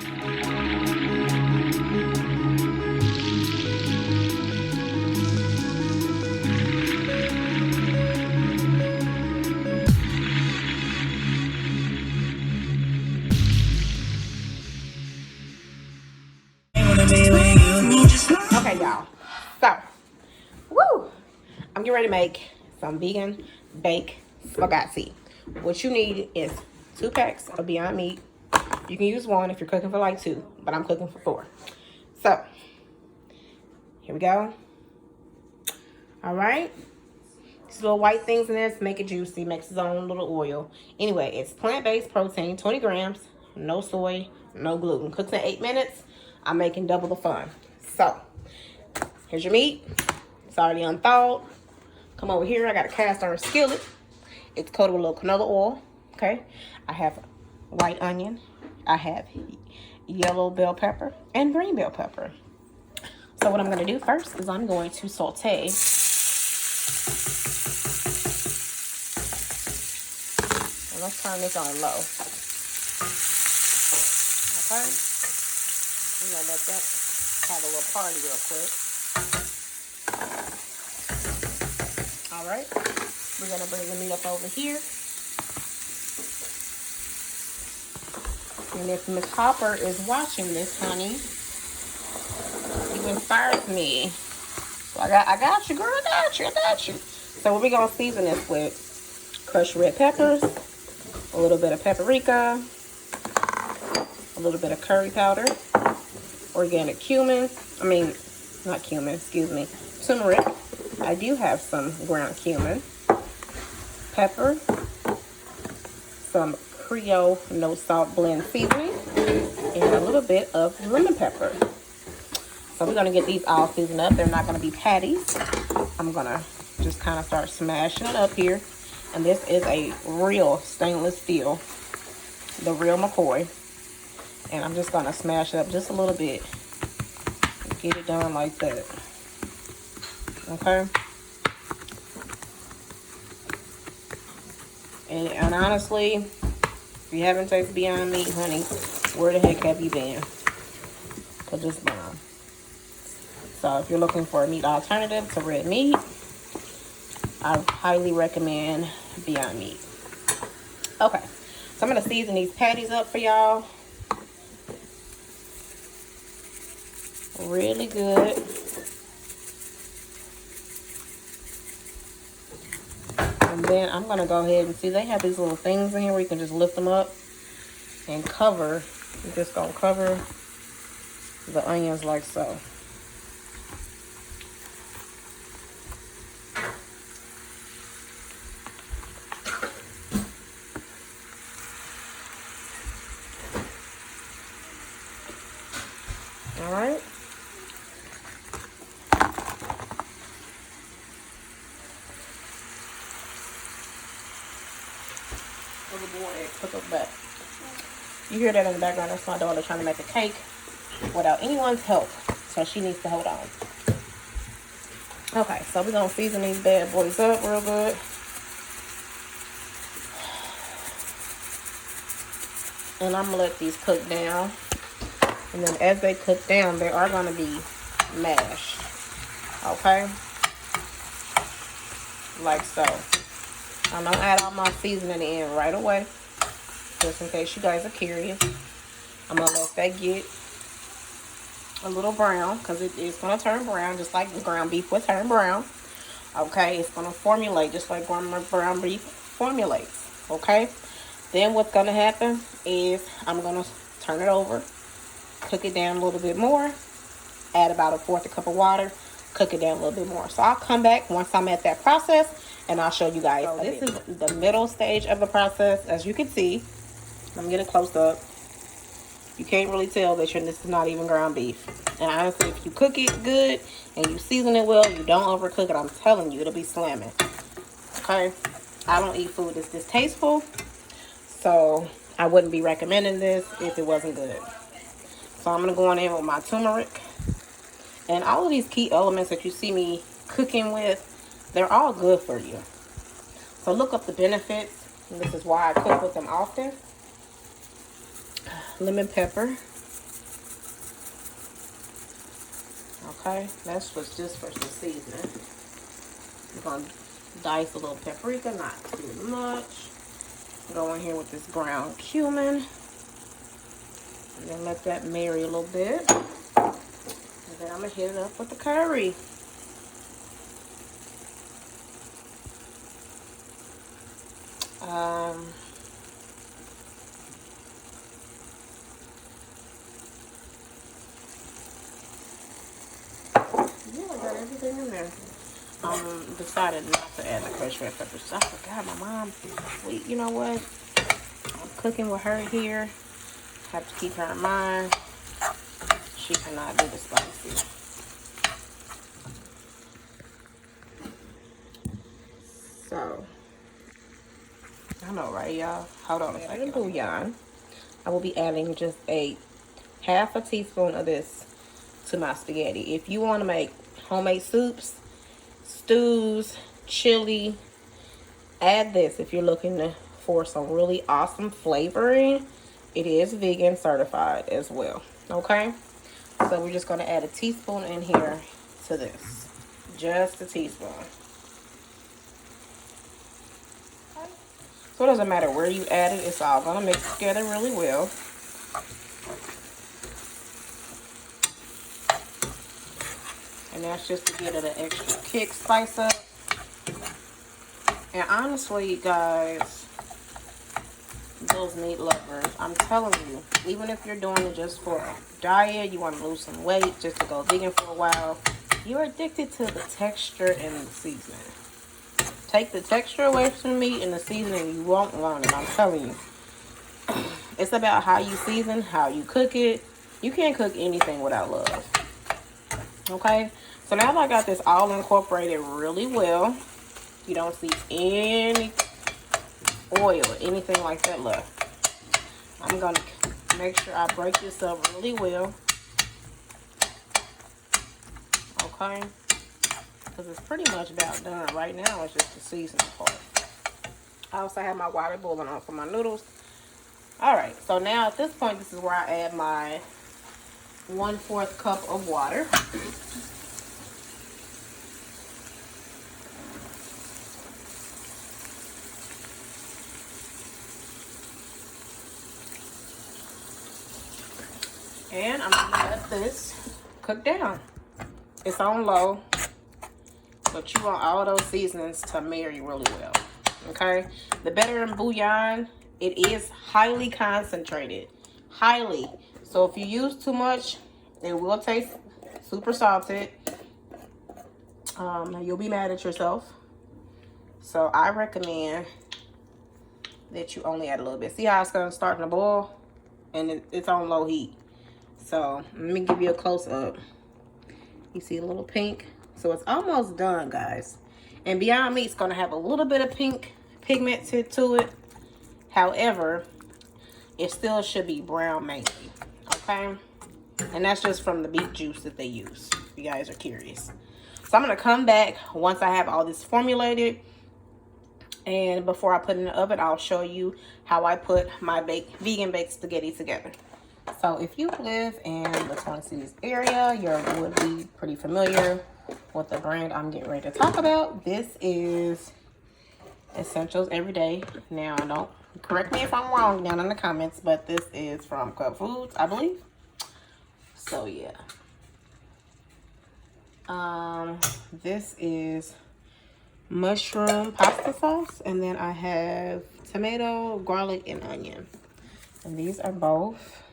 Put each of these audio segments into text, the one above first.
Okay, y'all. So, woo! I'm getting ready to make some vegan baked spaghetti. What you need is 2 packs of Beyond Meat. You can use 1 if you're cooking for like 2, but I'm cooking for 4. So, here we go. All right. These little white things in this make it juicy, makes its own little oil. Anyway, it's plant-based protein, 20 grams, no soy, no gluten. Cooks in 8 minutes. I'm making double the fun. So, here's your meat. It's already unthawed. Come over here. I got a cast iron skillet. It's coated with a little canola oil. Okay. I have white onion. I have yellow bell pepper and green bell pepper. So what I'm going to do first is I'm going to saute. And let's turn this on low. Okay. We're going to let that have a little party real quick. All right. We're going to bring the meat up over here. And if Miss Hopper is watching this, honey, you inspired me. So I got you, girl. I got you. So what we gonna season this with? Crushed red peppers, a little bit of paprika, a little bit of curry powder, organic cumin. Not cumin. Excuse me, turmeric. I do have some ground cumin, pepper, some Creole no salt blend seasoning, and a little bit of lemon pepper. So we're gonna get these all seasoned up. They're not gonna be patties. I'm gonna just kind of start smashing it up here. And this is a real stainless steel, the real McCoy. And I'm just gonna smash it up just a little bit. Get it done like that. Okay. And honestly, if you haven't tasted Beyond Meat, honey, where the heck have you been? Because it's bomb. So if you're looking for a meat alternative to red meat, I highly recommend Beyond Meat. Okay, so I'm going to season these patties up for y'all. Really good. And then I'm going to go ahead and see, they have these little things in here where you can just lift them up and cover. You're just going to cover the onions like so. All right. Cook up back. You hear that in the background? That's my daughter trying to make a cake without anyone's help, so she needs to hold on. Okay, so we're gonna season these bad boys up real good. And I'm gonna let these cook down. And then as they cook down, they are gonna be mashed. Okay? Like so. I'm gonna add all my seasoning in right away, just in case you guys are curious. I'm gonna let that get a little brown, because it is gonna turn brown, just like the ground beef will turn brown. Okay, it's gonna formulate just like ground beef formulates. Okay, then what's gonna happen is I'm gonna turn it over, cook it down a little bit more, add about 1/4 cup of water, cook it down a little bit more. So I'll come back once I'm at that process and I'll show you guys. So this is the middle stage of the process. As you can see, I'm getting close up. You can't really tell that this is not even ground beef. And honestly, if you cook it good and you season it well, you don't overcook it, I'm telling you, it'll be slamming. Okay? I don't eat food that's distasteful, so I wouldn't be recommending this if it wasn't good. So I'm going to go on in with my turmeric. And all of these key elements that you see me cooking with, they're all good for you. So look up the benefits. And this is why I cook with them often. Lemon pepper. Okay, that's what's just for some seasoning. We're gonna dice a little paprika, not too much. Go in here with this ground cumin. And then let that marry a little bit. And then I'm gonna hit it up with the curry. Yeah, I got everything in there. Decided not to add the crushed red peppers. I forgot my mom. Wait, you know what? I'm cooking with her here. Have to keep her in mind. She cannot do the spicy. So, I know, right, y'all? Hold on a second. Bouillon. I will be adding just half a teaspoon of this to my spaghetti. If you want to make homemade soups, stews, chili, add this if you're looking for some really awesome flavoring. It is vegan certified as well. Okay, so we're just going to add a teaspoon in here to this. Just a teaspoon. So it doesn't matter where you add it, it's all going to mix together really well. And that's just to get it an extra kick, spice up. And honestly, guys, those meat lovers, I'm telling you, even if you're doing it just for a diet, you want to lose some weight, just to go vegan for a while, you're addicted to the texture and the seasoning. Take the texture away from the meat and the seasoning, you won't want it. I'm telling you. It's about how you season, how you cook it. You can't cook anything without love. Okay? So now that I got this all incorporated really well, you don't see any oil or anything like that left. I'm going to make sure I break this up really well. Okay? Because it's pretty much about done. Right now, it's just the seasoning part. I also have my water boiling on for my noodles. Alright, so now at this point, this is where I add my 1/4 cup of water. And I'm going to let this cook down. It's on low, but you want all those seasonings to marry really well. Okay? The better in bouillon, it is highly concentrated. Highly. So if you use too much, it will taste super salted. You'll be mad at yourself. So I recommend that you only add a little bit. See how it's going to start to boil? And it's on low heat. So let me give you a close-up. You see a little pink? So it's almost done, guys. And Beyond Meat's going to have a little bit of pink pigment to it. However, it still should be brown mainly. Okay? And that's just from the beet juice that they use, if you guys are curious. So I'm going to come back once I have all this formulated. And before I put it in the oven, I'll show you how I put my vegan baked spaghetti together. So if you live in the Twin Cities area, you would be pretty familiar with the brand I'm getting ready to talk about. This is Essentials Everyday. Now, don't correct me if I'm wrong down in the comments, but this is from Cub Foods, I believe. So yeah. This is mushroom pasta sauce, and then I have tomato, garlic, and onion. And these are both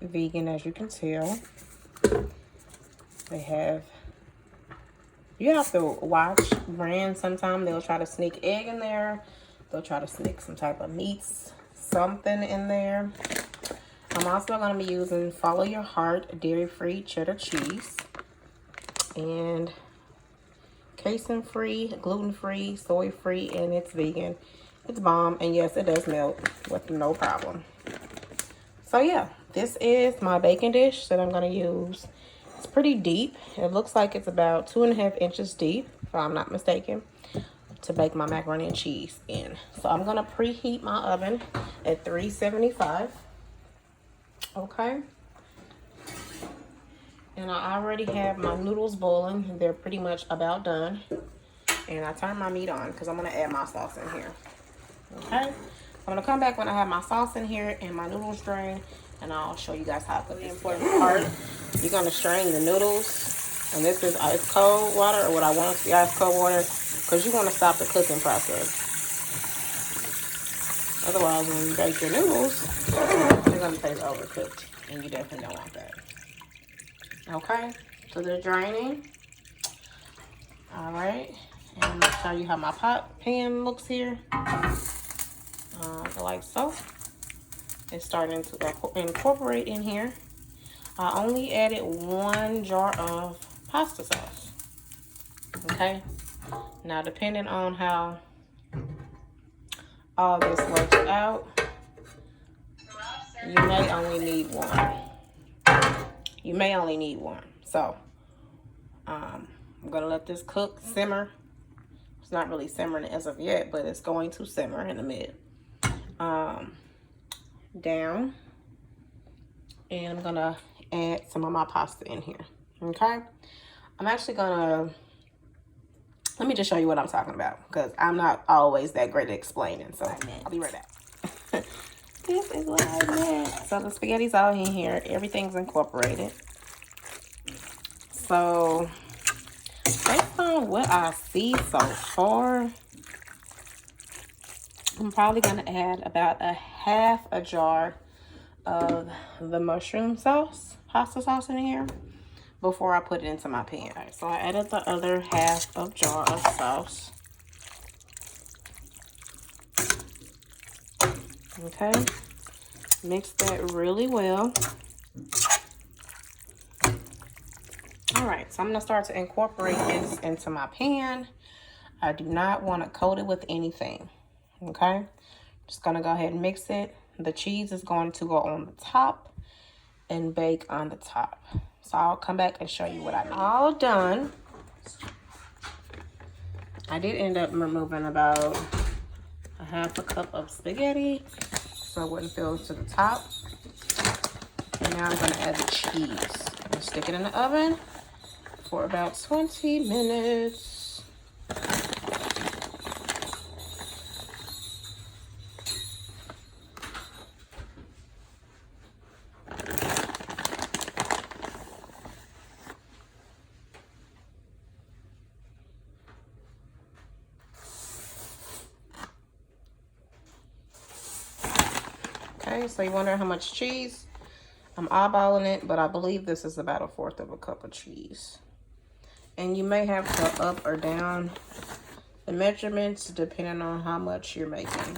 vegan, as you can tell. They have, you have to watch brands. Sometimes they'll try to sneak egg in there. They'll try to sneak some type of meats, something in there. I'm also going to be using Follow Your Heart dairy-free cheddar cheese. And casein-free, gluten-free, soy-free, and it's vegan. It's bomb, and yes, it does melt with no problem. So yeah, this is my baking dish that I'm going to use. It's pretty deep. It looks like it's about 2.5 inches deep, if I'm not mistaken, to bake my macaroni and cheese in. So I'm going to preheat my oven at 375. Okay. And I already have my noodles boiling. They're pretty much about done. And I turn my meat on because I'm going to add my sauce in here. Okay? I'm going to come back when I have my sauce in here and my noodles drained. And I'll show you guys how to put the important part. You're going to strain the noodles. And this is ice cold water, or what I want to be ice cold water. Because you want to stop the cooking process. Otherwise, when you bake your noodles, they're going to taste overcooked. And you definitely don't want that. Okay, so they're draining. All right, and I'm gonna show you how my pan looks here. Like so. It's starting to incorporate in here. I only added 1 jar of pasta sauce. Okay, now depending on how all this works out, you may only need 1. You may only need 1. So, I'm going to let this cook, simmer. It's not really simmering as of yet, but it's going to simmer in a minute. Down. And I'm going to add some of my pasta in here. Okay? I'm actually going to... Let me just show you what I'm talking about, because I'm not always that great at explaining. So, I'll be right back. This is what I meant. So the spaghetti's all in here. Everything's incorporated. So based on what I see so far, I'm probably going to add about half a jar of the mushroom sauce, pasta sauce in here before I put it into my pan. Right, so I added the other half of jar of sauce. Okay, mix that really well. All right, so I'm gonna start to incorporate this into my pan. I do not want to coat it with anything. Okay, just gonna go ahead and mix it. The cheese is going to go on the top and bake on the top. So I'll come back and show you what I need. All done. I did end up removing about a half a cup of spaghetti so it wouldn't fill to the top. And now I'm gonna add the cheese. I'm gonna stick it in the oven for about 20 minutes. Okay, so you wonder how much cheese? I'm eyeballing it, but I believe this is about 1/4 of a cup of cheese. And you may have to up or down the measurements depending on how much you're making.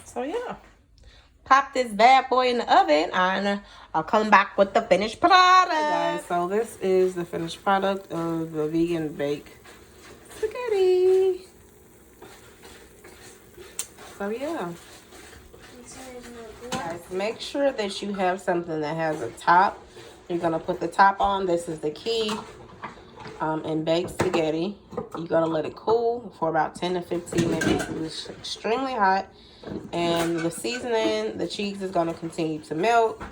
So yeah, pop this bad boy in the oven and I'll come back with the finished product. Hey guys, so this is the finished product of the vegan bake spaghetti. So yeah, guys, make sure that you have something that has a top. You're gonna put the top on. This is the key in baked spaghetti. You're gonna let it cool for about 10 to 15 minutes. It's extremely hot, and the seasoning, the cheese is gonna continue to melt,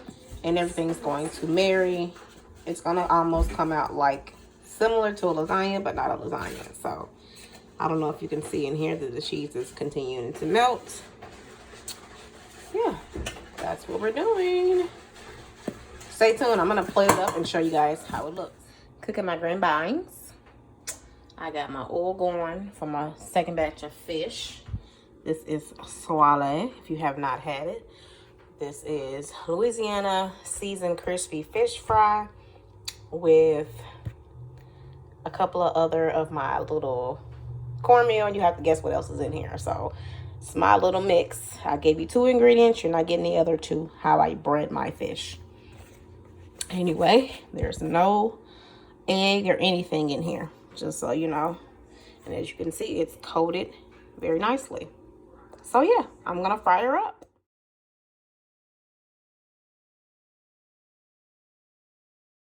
and everything's going to marry. It's gonna almost come out like similar to a lasagna, but not a lasagna. So I don't know if you can see in here that the cheese is continuing to melt. Yeah, that's what we're doing. Stay tuned. I'm going to plate it up and show you guys how it looks. Cooking my green beans. I got my oil going for my second batch of fish. This is Swale, if you have not had it. This is Louisiana seasoned crispy fish fry with a couple of other of my little cornmeal. You have to guess what else is in here. So it's my little mix. I gave you 2 ingredients. You're not getting the other 2. How I bread my fish. Anyway, there's no egg or anything in here, just so you know. And as you can see, it's coated very nicely. So yeah, I'm gonna fry her up.